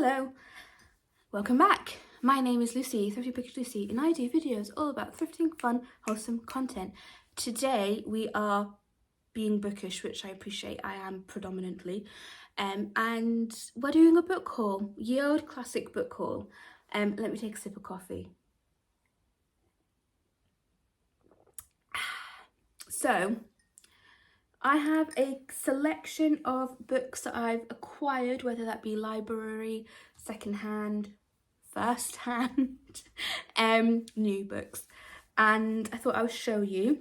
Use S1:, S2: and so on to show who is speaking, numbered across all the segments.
S1: Hello, welcome back. My name is Lucy, Thrifty Bookish Lucy, and I do videos all about thrifting, fun, wholesome content. Today we are being bookish, which I appreciate. I am predominantly, and we're doing a book haul, ye old classic book haul. Let me take a sip of coffee. So, I have a selection of books that I've acquired, whether that be library, secondhand, first-hand, new books, and I thought I would show you.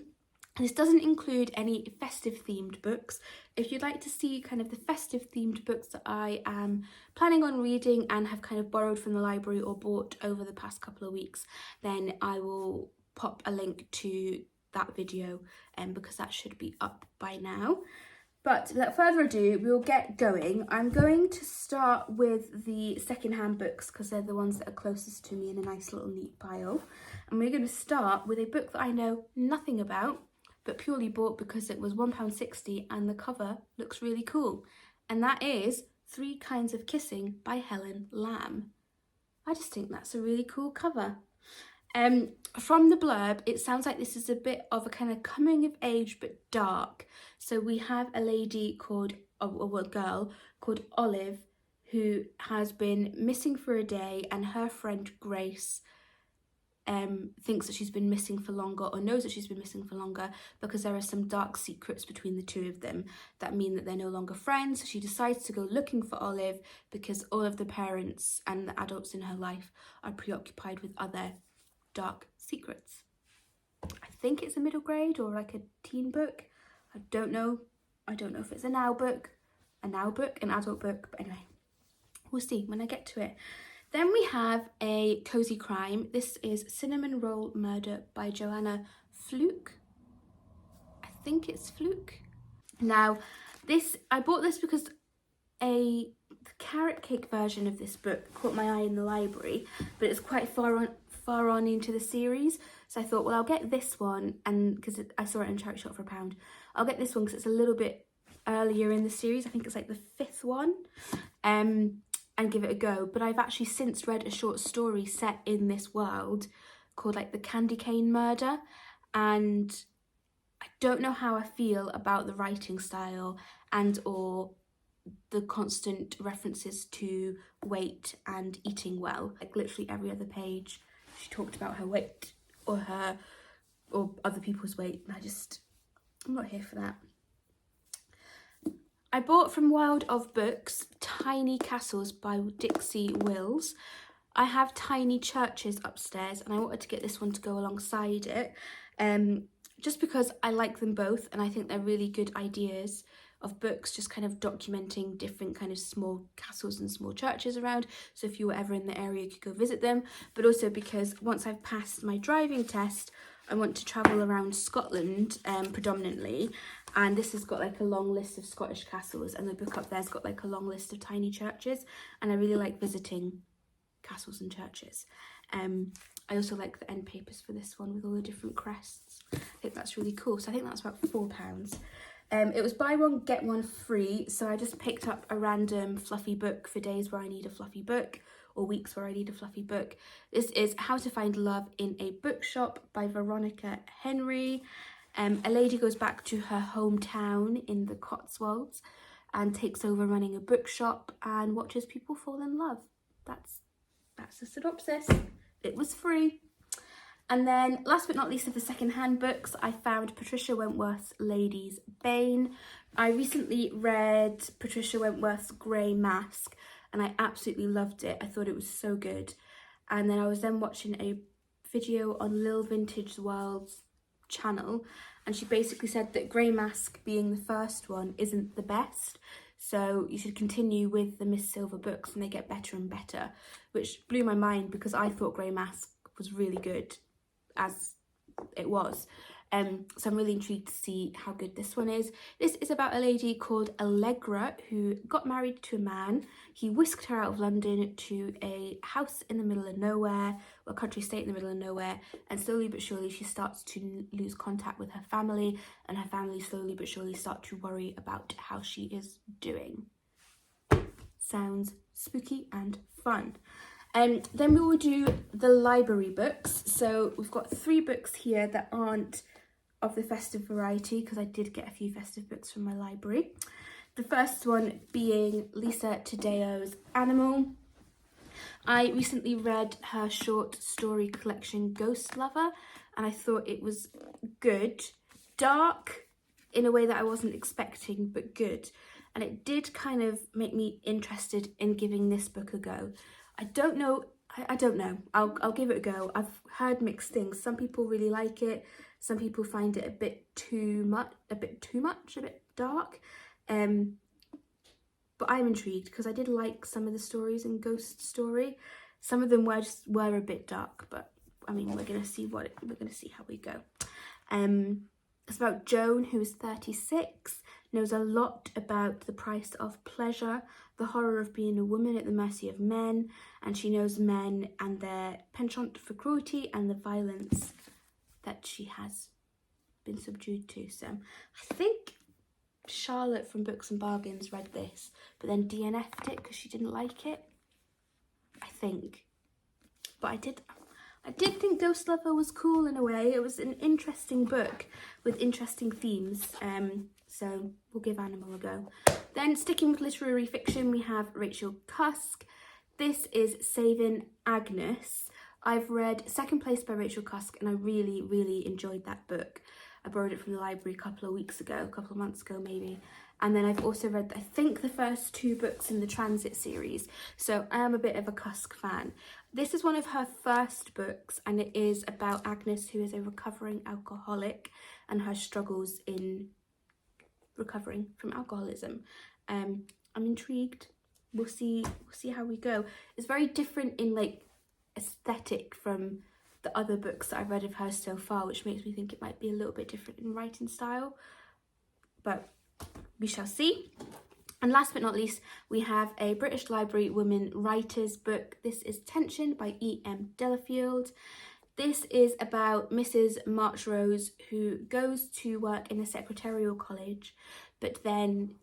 S1: This doesn't include any festive themed books. If you'd like to see kind of the festive themed books that I am planning on reading and have kind of borrowed from the library or bought over the past couple of weeks, then I will pop a link to that video because that should be up by now. But without further ado, we'll get going. I'm going to start with the secondhand books because they're the ones that are closest to me in a nice little neat pile. And we're going to start with a book that I know nothing about, but purely bought because it was £1.60 and the cover looks really cool. And that is 3 Kinds of Kissing by Helen Lamb. I just think that's a really cool cover. From the blurb, it sounds like this is a bit of a kind of coming of age but dark. So we have a lady called, a girl called Olive, who has been missing for a day, and her friend Grace thinks that she's been missing for longer, or knows that she's been missing for longer, because there are some dark secrets between the two of them that mean that they're no longer friends. So she decides to go looking for Olive because all of the parents and the adults in her life are preoccupied with other dark secrets. I think it's a middle grade or like a teen book. I don't know if it's a now book, an adult book, but anyway, we'll see when I get to it. Then we have a cozy crime. This is Cinnamon Roll Murder by Joanna Fluke. I think it's Fluke. Now, I bought this because the carrot cake version of this book caught my eye in the library, but it's quite far on into the series, so I thought, well, I'll get this one, and because I saw it in a charity shop for £1, I'll get this one because it's a little bit earlier in the series. I think it's like the 5th one, and give it a go. But I've actually since read a short story set in this world called like The Candy Cane Murder, and I don't know how I feel about the writing style and or the constant references to weight and eating well. Like literally every other page she talked about her weight or other people's weight, and I'm not here for that. I bought from Wild of Books Tiny Castles by Dixie Wills. I have Tiny Churches upstairs, and I wanted to get this one to go alongside it, just because I like them both and I think they're really good ideas of books, just kind of documenting different kind of small castles and small churches around. So if you were ever in the area, you could go visit them. But also because once I've passed my driving test, I want to travel around Scotland predominantly, and this has got like a long list of Scottish castles, and the book up there's got like a long list of tiny churches, and I really like visiting castles and churches. I also like the end papers for this one with all the different crests. I think that's really cool. So I think that's about £4. It was buy one get one free, so I just picked up a random fluffy book for days where I need a fluffy book, or weeks where I need a fluffy book. This is How to Find Love in a Bookshop by Veronica Henry. A lady goes back to her hometown in the Cotswolds and takes over running a bookshop and watches people fall in love. That's the synopsis. It was free. And then, last but not least of the second-hand books, I found Patricia Wentworth's Lady's Bane. I recently read Patricia Wentworth's Grey Mask, and I absolutely loved it. I thought it was so good. And then I was watching a video on Lil Vintage World's channel, and she basically said that Grey Mask, being the first one, isn't the best. So you should continue with the Miss Silver books, and they get better and better, which blew my mind because I thought Grey Mask was really good as it was. So I'm really intrigued to see how good this one is. This is about a lady called Allegra who got married to a man. He whisked her out of London to a house in the middle of nowhere, or a country estate in the middle of nowhere, and slowly but surely she starts to lose contact with her family, and her family slowly but surely start to worry about how she is doing. Sounds spooky and fun. Then we will do the library books. So we've got 3 books here that aren't of the festive variety, because I did get a few festive books from my library. The first one being Lisa Tadeo's Animal. I recently read her short story collection Ghost Lover, and I thought it was good. Dark in a way that I wasn't expecting, but good. And it did kind of make me interested in giving this book a go. I don't know. I'll give it a go. I've heard mixed things. Some people really like it. Some people find it a bit dark. But I'm intrigued because I did like some of the stories in Ghost Story. Some of them were a bit dark, but I mean, we're gonna see how we go. It's about Joan, who is 36, knows a lot about the price of pleasure, the horror of being a woman at the mercy of men, and she knows men and their penchant for cruelty and the violence that she has been subdued to. So I think Charlotte from Books and Bargains read this, but then DNF'd it because she didn't like it, I think. But I did think Ghost Lover was cool in a way. It was an interesting book with interesting themes. So we'll give Animal a go. Then, sticking with literary fiction, we have Rachel Cusk. This is Saving Agnes. I've read Second Place by Rachel Cusk, and I really, really enjoyed that book. I borrowed it from the library a couple of months ago maybe. And then I've also read, I think, the first 2 books in the Transit series. So I am a bit of a Cusk fan. This is one of her first books, and it is about Agnes, who is a recovering alcoholic, and her struggles in recovering from alcoholism. I'm intrigued. We'll see how we go. It's very different in like aesthetic from the other books that I've read of hers so far, which makes me think it might be a little bit different in writing style, but we shall see. And last but not least, we have a British Library women writers book. This is Tension by E.M. Delafield. This is about Mrs. Marchrose, who goes to work in a secretarial college, but then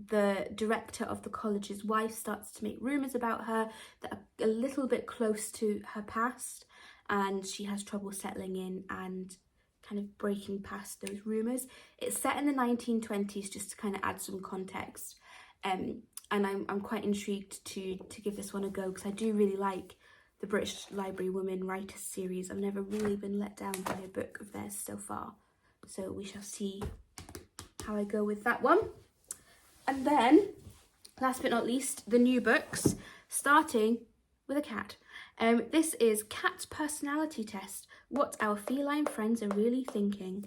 S1: the director of the college's wife starts to make rumours about her that are a little bit close to her past, and she has trouble settling in and kind of breaking past those rumours. It's set in the 1920s, just to kind of add some context, and I'm quite intrigued to give this one a go, because I do really like the British Library Women Writers series. I've never really been let down by a book of theirs so far, so we shall see how I go with that one. And then, last but not least, the new books, starting with a cat. This is Cat Personality Test, What Our Feline Friends Are Really Thinking.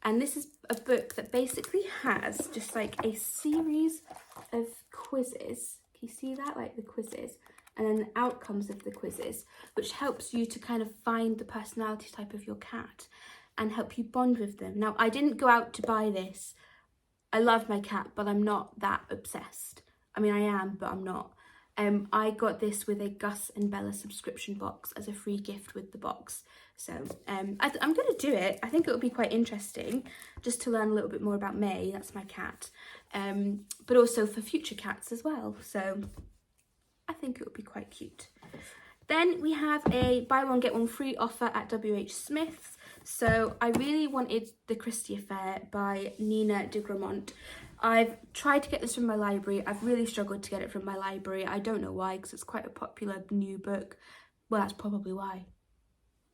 S1: And this is a book that basically has just like a series of quizzes. Can you see that? Like the quizzes. And then the outcomes of the quizzes, which helps you to kind of find the personality type of your cat and help you bond with them. Now, I didn't go out to buy this. I love my cat, but I'm not that obsessed. I mean, I am, but I'm not. I got this with a Gus and Bella subscription box as a free gift with the box. So I'm going to do it. I think it would be quite interesting just to learn a little bit more about May. That's my cat. But also for future cats as well. So I think it would be quite cute. Then we have a buy one get one free offer at WH Smith's. So I really wanted The Christie Affair by Nina de Gramont. I've tried to get this from my library. I've really struggled to get it from my library. I don't know why, because it's quite a popular new book. Well, that's probably why.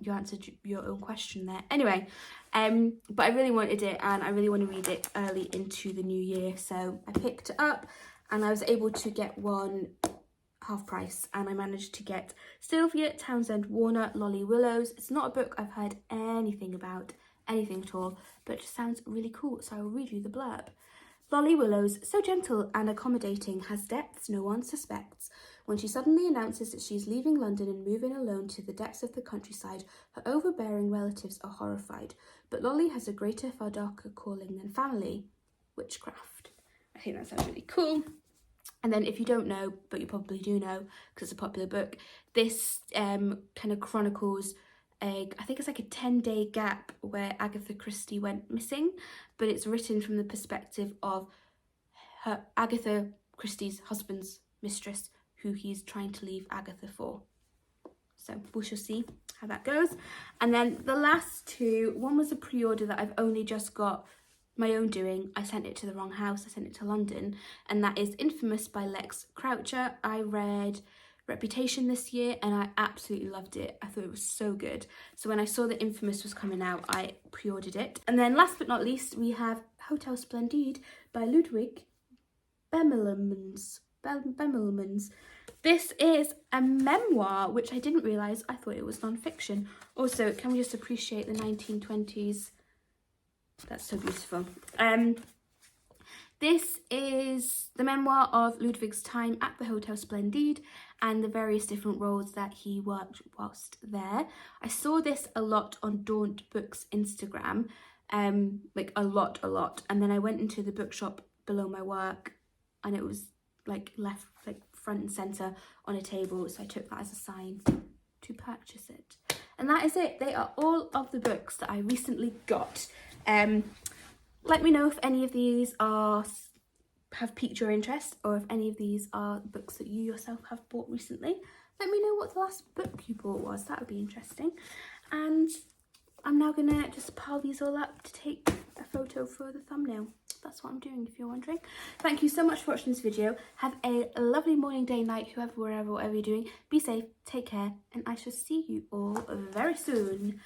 S1: You answered your own question there. Anyway, but I really wanted it, and I really want to read it early into the new year. So I picked it up, and I was able to get one half price, and I managed to get Sylvia Townsend Warner, Lolly Willows. It's not a book I've heard anything about, anything at all, but it just sounds really cool, so I'll read you the blurb. Lolly Willows, so gentle and accommodating, has depths no one suspects. When she suddenly announces that she is leaving London and moving alone to the depths of the countryside, her overbearing relatives are horrified. But Lolly has a greater, far darker calling than family: witchcraft. I think that sounds really cool. And then, if you don't know, but you probably do know because it's a popular book, this kind of chronicles I think it's like a 10-day gap where Agatha Christie went missing, but it's written from the perspective of Agatha Christie's husband's mistress who he's trying to leave Agatha for. So we shall see how that goes. And then the last two, one was a pre-order that I've only just got my own doing. I sent it to the wrong house, I sent it to London, and that is Infamous by Lex Croucher. I read Reputation this year and I absolutely loved it. I thought it was so good. So when I saw that Infamous was coming out, I pre-ordered it. And then last but not least, we have Hotel Splendide by Ludwig Bemelmans. This is a memoir, which I didn't realise. I thought it was non-fiction. Also, can we just appreciate the 1920s? That's so beautiful. This is the memoir of Ludwig's time at the Hotel Splendide and the various different roles that he worked whilst there. I saw this a lot on Daunt Books Instagram, like a lot. And then I went into the bookshop below my work and it was like left like front and centre on a table. So I took that as a sign to purchase it. And that is it. They are all of the books that I recently got. Let me know if any of these have piqued your interest, or if any of these are books that you yourself have bought recently. Let me know what the last book you bought was. That would be interesting. And I'm now gonna just pile these all up to take a photo for the thumbnail. That's what I'm doing, if you're wondering. Thank you so much for watching this video. Have a lovely morning, day, night, whoever, wherever, whatever you're doing. Be safe, take care, and I shall see you all very soon.